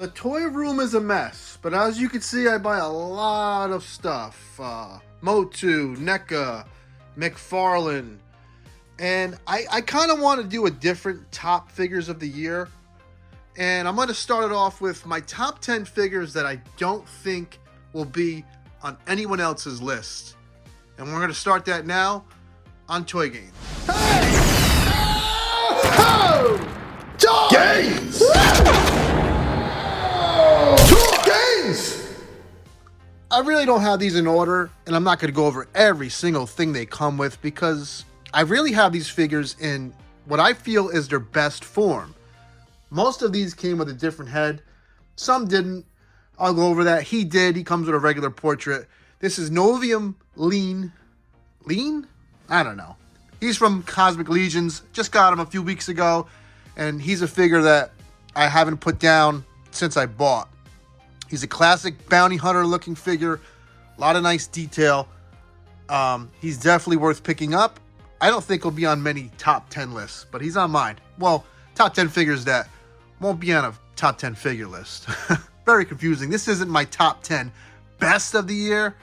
The toy room is a mess, but as you can see, I buy a lot of stuff. Motu, NECA, McFarlane, and I kind of want to do a different top figures of the year. And I'm going to start it off with my top 10 figures that I don't think will be on anyone else's list. And we're going to start that now on Toy Gains. Hey! Oh! Toy Gains! I really don't have these in order, and I'm not going to go over every single thing they come with because I really have these figures in what I feel is their best form. Most of these came with a different head. Some didn't. I'll go over that. He did. He comes with a regular portrait. This is Novium Lean. Lean? I don't know. He's from Cosmic Legions. Just got him a few weeks ago, and he's a figure that I haven't put down since I bought. He's a classic bounty hunter looking figure. A lot of nice detail. He's definitely worth picking up. I don't think he'll be on many top 10 lists, but he's on mine. Well, top 10 figures that won't be on a top 10 figure list. Very confusing. This isn't my top 10 best of the year,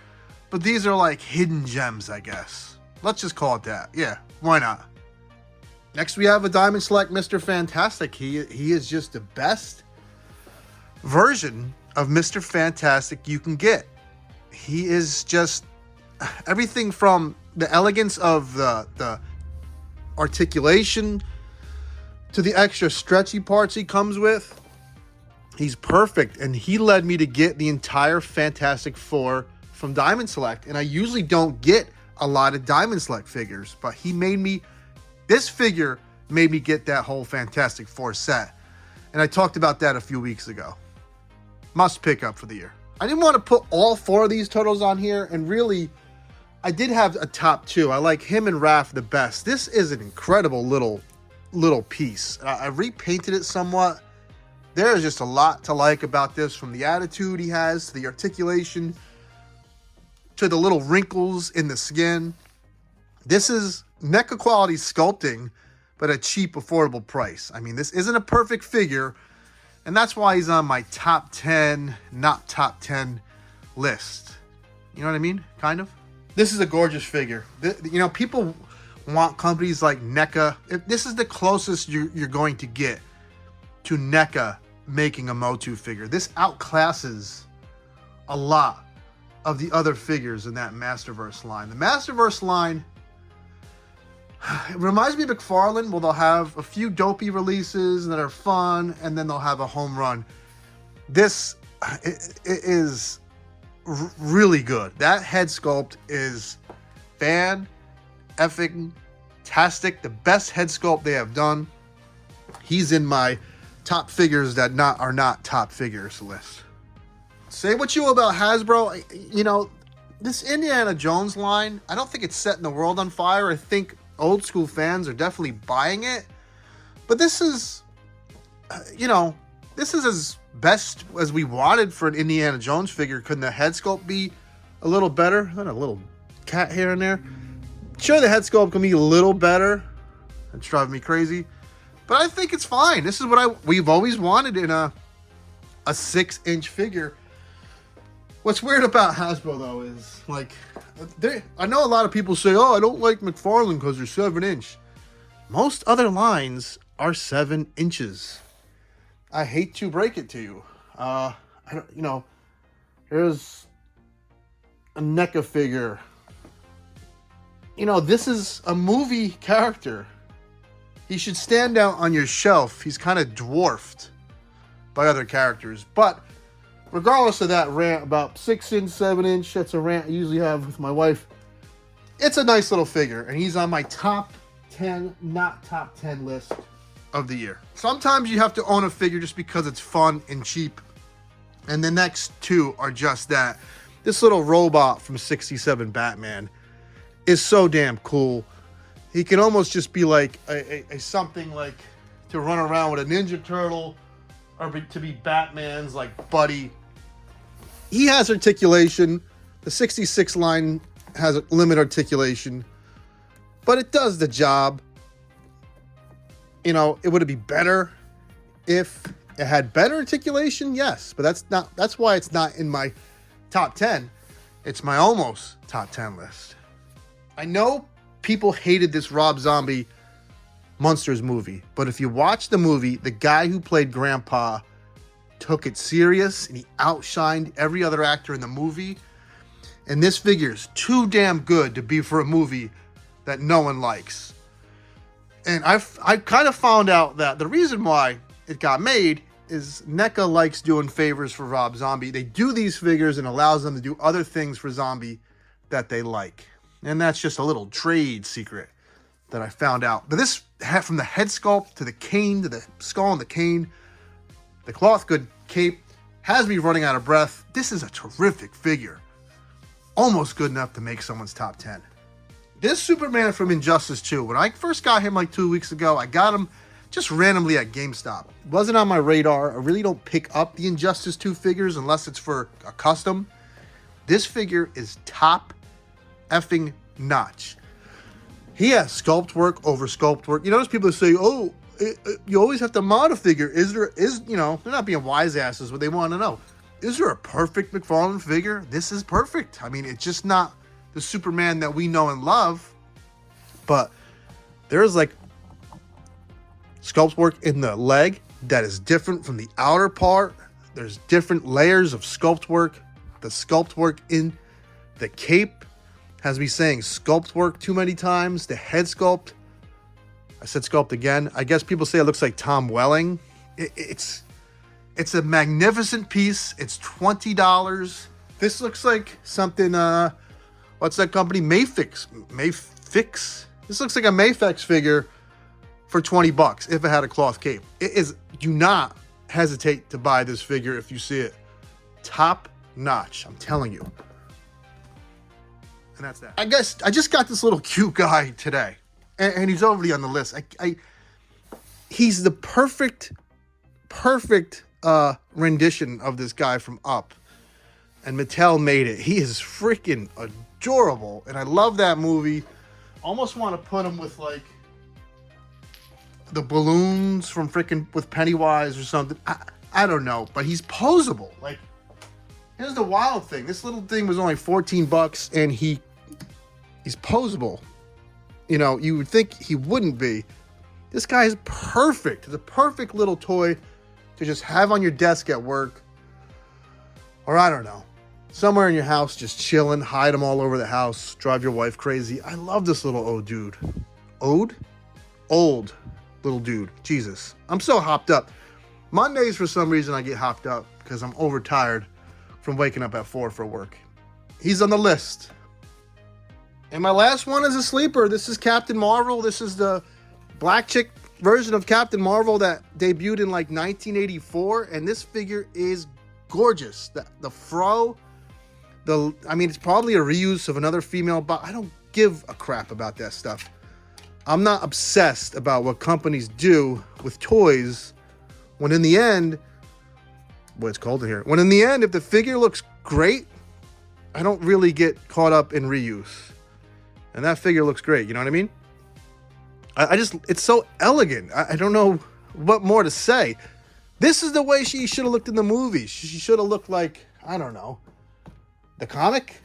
but these are like hidden gems, I guess. Let's just call it that. Yeah, why not? Next, we have a Diamond Select Mr. Fantastic. He is just the best version of Mr. Fantastic you can get. He is just everything from the elegance of the articulation to the extra stretchy parts he comes with. He's perfect, and he led me to get the entire Fantastic Four from Diamond Select, and I usually don't get a lot of Diamond Select figures, but this figure made me get that whole Fantastic Four set, and I talked about that a few weeks ago. Must pick up for the year. I didn't want to put all four of these turtles on here, and really, I did have a top two. I like him and Raph the best. This is an incredible little piece. I repainted it somewhat. There is just a lot to like about this, from the attitude he has, to the articulation, to the little wrinkles in the skin. This is NECA quality sculpting, but a cheap, affordable price. I mean, this isn't a perfect figure, and that's why he's on my top 10, not top 10 list. You know what I mean? Kind of. This is a gorgeous figure. You know, people want companies like NECA. This is the closest you're going to get to NECA making a Motu figure. This outclasses a lot of the other figures in that Masterverse line. The Masterverse line, it reminds me of McFarlane, where they'll have a few dopey releases that are fun, and then they'll have a home run. This it is really good. That head sculpt is fan-effing-tastic. The best head sculpt they have done. He's in my top figures that are not top figures list. Say what you will about Hasbro. You know, this Indiana Jones line, I don't think it's setting the world on fire. I think old school fans are definitely buying it. But this is, this is as best as we wanted for an Indiana Jones figure. Couldn't the head sculpt be a little better? Not a little cat hair in there. Sure, the head sculpt can be a little better. It's driving me crazy. But I think it's fine. This is what we've always wanted in a 6-inch figure. What's weird about Hasbro, though, is, like, I know a lot of people say, oh, I don't like McFarlane because they're 7-inch. Most other lines are 7 inches. I hate to break it to you. Here's a NECA figure. You know, this is a movie character. He should stand out on your shelf. He's kind of dwarfed by other characters. But regardless of that rant about 6-inch, 7-inch, that's a rant I usually have with my wife. It's a nice little figure, and he's on my top 10, not top 10 list of the year. Sometimes you have to own a figure just because it's fun and cheap, and the next two are just that. This little robot from 67 Batman is so damn cool. He can almost just be like a something like to run around with a Ninja Turtle, or to be Batman's like buddy. He has articulation. The 66 line has a limited articulation, but it does the job. You know, it would be better if It had better articulation, yes, but that's why it's not in my top 10. It's my almost top 10 list. I know people hated this Rob Zombie Monsters movie, but if you watch the movie, the guy who played Grandpa took it serious and he outshined every other actor in the movie. And this figure is too damn good to be for a movie that no one likes. And I kind of found out that the reason why it got made is NECA likes doing favors for Rob Zombie. They do these figures and allows them to do other things for Zombie that they like. And that's just a little trade secret that I found out. But this, from the head sculpt to the cane, to the skull and the cane, the cloth good cape, has me running out of breath. This is a terrific figure. Almost good enough to make someone's top 10. This Superman from Injustice 2, when I first got him like 2 weeks ago, I got him just randomly at GameStop. It wasn't on my radar. I really don't pick up the Injustice 2 figures unless it's for a custom. This figure is top effing notch. He has sculpt work over sculpt work. You notice people say, oh, you always have to mod a figure. They're not being wise asses, but they want to know, is there a perfect McFarlane figure? This is perfect. I mean, it's just not the Superman that we know and love, but there's like sculpt work in the leg that is different from the outer part. There's different layers of sculpt work. The sculpt work in the cape has me saying sculpt work too many times. The head sculpt, I said sculpt again. I guess people say it looks like Tom Welling. It's a magnificent piece. It's $20. This looks like something, what's that company? Mayfix. This looks like a Mayfix figure for $20 if it had a cloth cape. Do not hesitate to buy this figure if you see it. Top notch, I'm telling you. And that's that. I guess I just got this little cute guy today, and he's already on the list. He's the perfect rendition of this guy from Up, and Mattel made it. He is freaking adorable, and I love that movie. Almost want to put him with like the balloons from with Pennywise or something. I don't know, but he's posable. Like, here's the wild thing. This little thing was only $14, and he's posable. You know, you would think he wouldn't be. This guy is perfect. It's a perfect little toy to just have on your desk at work. Or I don't know, somewhere in your house, just chilling, hide them all over the house, drive your wife crazy. I love this little old dude. Old little dude. Jesus. I'm so hopped up. Mondays, for some reason, I get hopped up because I'm overtired from waking up at 4 for work. He's on the list. And my last one is a sleeper. This is Captain Marvel. This is the black chick version of Captain Marvel that debuted in like 1984. And this figure is gorgeous. The fro, it's probably a reuse of another female, but I don't give a crap about that stuff. I'm not obsessed about what companies do with toys when in the end, boy, it's cold in here. When in the end, if the figure looks great, I don't really get caught up in reuse. And that figure looks great, you know what I mean? It's so elegant. I don't know what more to say. This is the way she should have looked in the movie. She should have looked like, I don't know, the comic?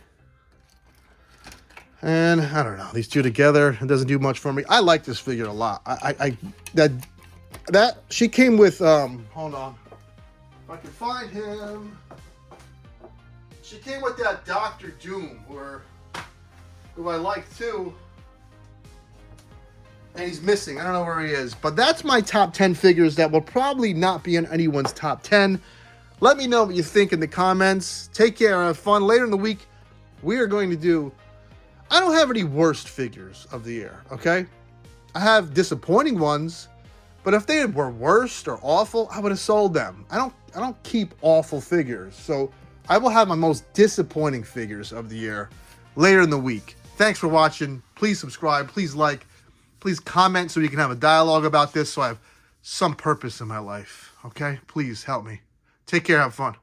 And I don't know, these two together, it doesn't do much for me. I like this figure a lot. That she came with, hold on, if I can find him. She came with that Dr. Doom, who I like too. And he's missing. I don't know where he is. But that's my top 10 figures that will probably not be in anyone's top 10. Let me know what you think in the comments. Take care. Have fun. Later in the week, we are going to do... I don't have any worst figures of the year, okay? I have disappointing ones. But if they were worst or awful, I would have sold them. I don't keep awful figures. So I will have my most disappointing figures of the year later in the week. Thanks for watching. Please subscribe. Please like. Please comment so we can have a dialogue about this so I have some purpose in my life. Okay? Please help me. Take care. Have fun.